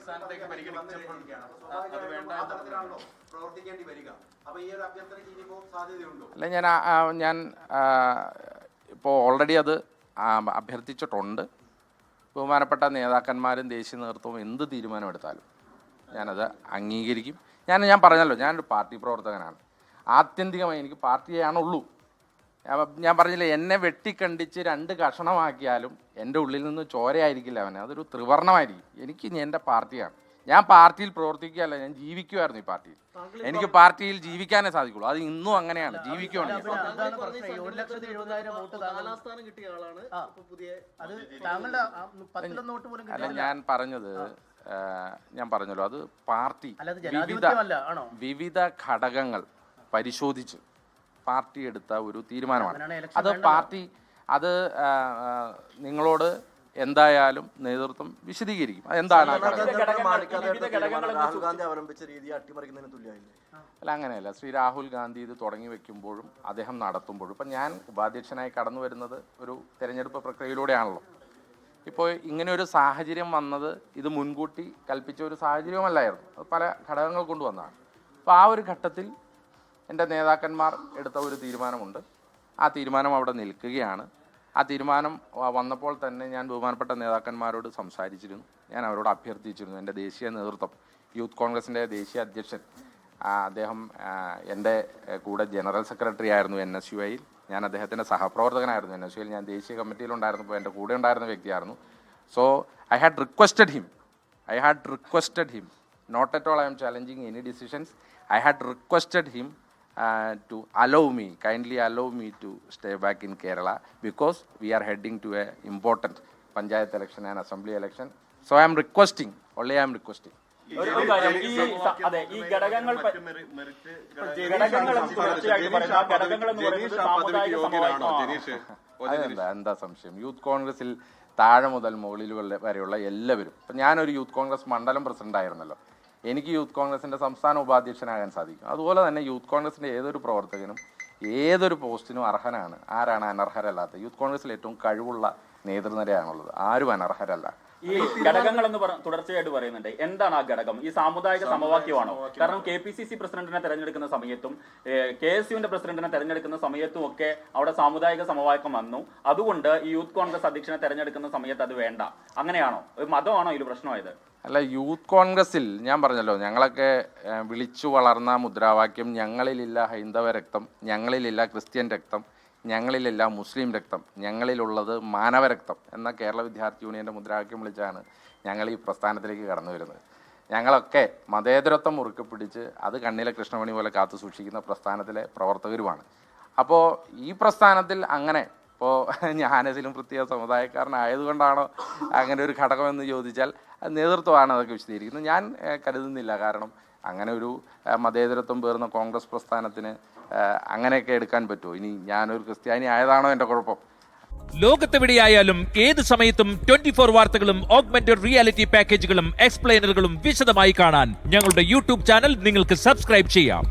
സ്ഥാനത്തേക്ക് പരിഗണിച്ചപ്പോൾ അത് വേണ്ട പ്രവർത്തിക്കേണ്ടി വരിക. അപ്പോൾ ഈ ഒരു അഭ്യർത്ഥനയ്ക്ക് ഇനിയിപ്പോൾ സാധ്യതയുണ്ടോ? അല്ല, ഞാൻ ഇപ്പോൾ ഓൾറെഡി അത് അഭ്യർത്ഥിച്ചിട്ടുണ്ട്. ബഹുമാനപ്പെട്ട നേതാക്കന്മാരും ദേശീയ നേതൃത്വവും എന്ത് തീരുമാനമെടുത്താലും ഞാനത് അംഗീകരിക്കും. ഞാൻ പറഞ്ഞല്ലോ, ഞാനൊരു പാർട്ടി പ്രവർത്തകനാണ്. ആത്യന്തികമായി എനിക്ക് പാർട്ടിയാണുള്ളൂ. ഞാൻ പറഞ്ഞില്ലേ, എന്നെ വെട്ടിക്കണ്ടിച്ച് 2 കഷണമാക്കിയാലും എൻ്റെ ഉള്ളിൽ നിന്ന് ചോരയായിരിക്കില്ല അവന്, അതൊരു ത്രിവർണ്ണമായിരിക്കും. എനിക്ക് എൻ്റെ പാർട്ടിയാണ്. ഞാൻ പാർട്ടിയിൽ പ്രവർത്തിക്കുകയല്ല, ഞാൻ ജീവിക്കുമായിരുന്നു ഈ പാർട്ടിയിൽ. എനിക്ക് പാർട്ടിയിൽ ജീവിക്കാനേ സാധിക്കുള്ളൂ. അത് ഇന്നും അങ്ങനെയാണ്, ജീവിക്കുകയാണ്. അല്ല, ഞാൻ പറഞ്ഞല്ലോ, അത് പാർട്ടി വിവിധ ഘടകങ്ങൾ പരിശോധിച്ച് പാർട്ടി എടുത്ത ഒരു തീരുമാനമാണ്. അത് പാർട്ടി നിങ്ങളോട് എന്തായാലും നേതൃത്വം വിശദീകരിക്കും. അതെന്താണ്? അല്ല, അങ്ങനെയല്ല. ശ്രീ രാഹുൽ ഗാന്ധി ഇത് തുടങ്ങി വെക്കുമ്പോഴും അദ്ദേഹം നടത്തുമ്പോഴും ഇപ്പം ഞാൻ ഉപാധ്യക്ഷനായി കടന്നു വരുന്നത് ഒരു തെരഞ്ഞെടുപ്പ് പ്രക്രിയയിലൂടെയാണല്ലോ. ഇപ്പോൾ ഇങ്ങനെ ഒരു സാഹചര്യം വന്നത് ഇത് മുൻകൂട്ടി കൽപ്പിച്ച ഒരു സാഹചര്യമല്ലായിരുന്നു. അത് പല ഘടകങ്ങൾ കൊണ്ടുവന്നതാണ്. അപ്പോൾ ആ ഒരു ഘട്ടത്തിൽ എൻ്റെ നേതാക്കന്മാർ എടുത്ത ഒരു തീരുമാനമുണ്ട്. ആ തീരുമാനം അവിടെ നിൽക്കുകയാണ്. ആ തീരുമാനം വന്നപ്പോൾ തന്നെ ഞാൻ ബഹുമാനപ്പെട്ട നേതാക്കന്മാരോട് സംസാരിച്ചിരുന്നു. ഞാൻ അവരോട് അഭ്യർത്ഥിച്ചിരുന്നു. എൻ്റെ ദേശീയ നേതൃത്വം, യൂത്ത് കോൺഗ്രസിൻ്റെ ദേശീയ അധ്യക്ഷൻ, അദ്ദേഹം എൻ്റെ കൂടെ ജനറൽ സെക്രട്ടറി ആയിരുന്നു NSUIയിൽ. ഞാൻ അദ്ദേഹത്തിൻ്റെ സഹപ്രവർത്തകനായിരുന്നു. NSUIയിൽ ഞാൻ ദേശീയ കമ്മിറ്റിയിലുണ്ടായിരുന്നപ്പോൾ എൻ്റെ കൂടെ ഉണ്ടായിരുന്ന വ്യക്തിയായിരുന്നു. So I had requested him, not at all I am challenging any decisions. I had requested him to kindly allow me to stay back in Kerala because we are heading to a important panchayat election and assembly election. So I am requesting. എന്താ സംശയം? Youth കോൺഗ്രസിൽ താഴെ മുതൽ മുകളിൽ വരെയുള്ള എല്ലാവരും, ഇപ്പം ഞാനൊരു യൂത്ത് കോൺഗ്രസ് മണ്ഡലം പ്രസിഡന്റ് ആയിരുന്നല്ലോ, എനിക്ക് യൂത്ത് കോൺഗ്രസിൻ്റെ സംസ്ഥാന ഉപാധ്യക്ഷനാകാൻ സാധിക്കും. അതുപോലെ തന്നെ യൂത്ത് കോൺഗ്രസിൻ്റെ ഏതൊരു പ്രവർത്തകനും ഏതൊരു പോസ്റ്റിനും അർഹനാണ്. ആരാണ് അനർഹരല്ലാത്ത? യൂത്ത് കോൺഗ്രസിൽ ഏറ്റവും കഴിവുള്ള നേതൃനിരയാണുള്ളത്. ആരും അനർഹരല്ല. ഈ ഘടകങ്ങൾ എന്ന് തുടർച്ചയായിട്ട് പറയുന്നുണ്ട്. എന്താണ് ആ ഘടകം? ഈ സാമുദായിക സമവാക്യമാണോ? കാരണം KPCC പ്രസിഡന്റിനെ തെരഞ്ഞെടുക്കുന്ന സമയത്തും KSUവിന്റെ പ്രസിഡന്റിനെ തെരഞ്ഞെടുക്കുന്ന സമയത്തും ഒക്കെ അവിടെ സാമുദായിക സമവാക്യം വന്നു. അതുകൊണ്ട് ഈ യൂത്ത് കോൺഗ്രസ് അധ്യക്ഷനെ തെരഞ്ഞെടുക്കുന്ന സമയത്ത് അത് വേണ്ട, അങ്ങനെയാണോ? മതമാണോ ഇതിൽ പ്രശ്നമായത്? അല്ല, യൂത്ത് കോൺഗ്രസിൽ ഞാൻ പറഞ്ഞല്ലോ, ഞങ്ങളൊക്കെ വിളിച്ചു വളർന്ന മുദ്രാവാക്യം ഞങ്ങളിലില്ല ഹൈന്ദവ രക്തം, ഞങ്ങളിലില്ല ക്രിസ്ത്യൻ രക്തം, ഞങ്ങളിലില്ല മുസ്ലിം രക്തം, ഞങ്ങളിലുള്ളത് മാനവരക്തം എന്ന കേരള വിദ്യാർത്ഥി യൂണിയൻ്റെ മുദ്രാവാക്യം വിളിച്ചാണ് ഞങ്ങൾ ഈ പ്രസ്ഥാനത്തിലേക്ക് കടന്നു വരുന്നത്. ഞങ്ങളൊക്കെ മതേതരത്വം മുറുക്കെ പിടിച്ച് അത് കണ്ണിലെ കൃഷ്ണമണി പോലെ കാത്തു സൂക്ഷിക്കുന്ന പ്രസ്ഥാനത്തിലെ പ്രവർത്തകരുമാണ്. അപ്പോൾ ഈ പ്രസ്ഥാനത്തിൽ അങ്ങനെ, ഇപ്പോൾ ഞാനതിലും പ്രത്യേക സമുദായക്കാരനായതുകൊണ്ടാണോ അങ്ങനെ ഒരു ഘടകമെന്ന് ചോദിച്ചാൽ നേതൃത്വമാണ് അതൊക്കെ വിശദീകരിക്കുന്നത്. ഞാൻ കരുതുന്നില്ല. കാരണം അങ്ങനെ ഒരു മതേതരത്വം പേർന്ന കോൺഗ്രസ് പ്രസ്ഥാനത്തിന് അങ്ങനെയൊക്കെ എടുക്കാൻ പറ്റുമോ? ഇനി ഞാനൊരു ക്രിസ്ത്യാനി ആയതാണോ എൻ്റെ കുഴപ്പം? ലോകത്തെവിടെയായാലും ഏത് സമയത്തും 24 വാർത്തകളും ഓഗ്മെന്റഡ് റിയാലിറ്റി പാക്കേജുകളും എക്സ്പ്ലെയിനറുകളും വിശദമായി കാണാൻ ഞങ്ങളുടെ YouTube ചാനൽ നിങ്ങൾക്ക് സബ്സ്ക്രൈബ് ചെയ്യാം.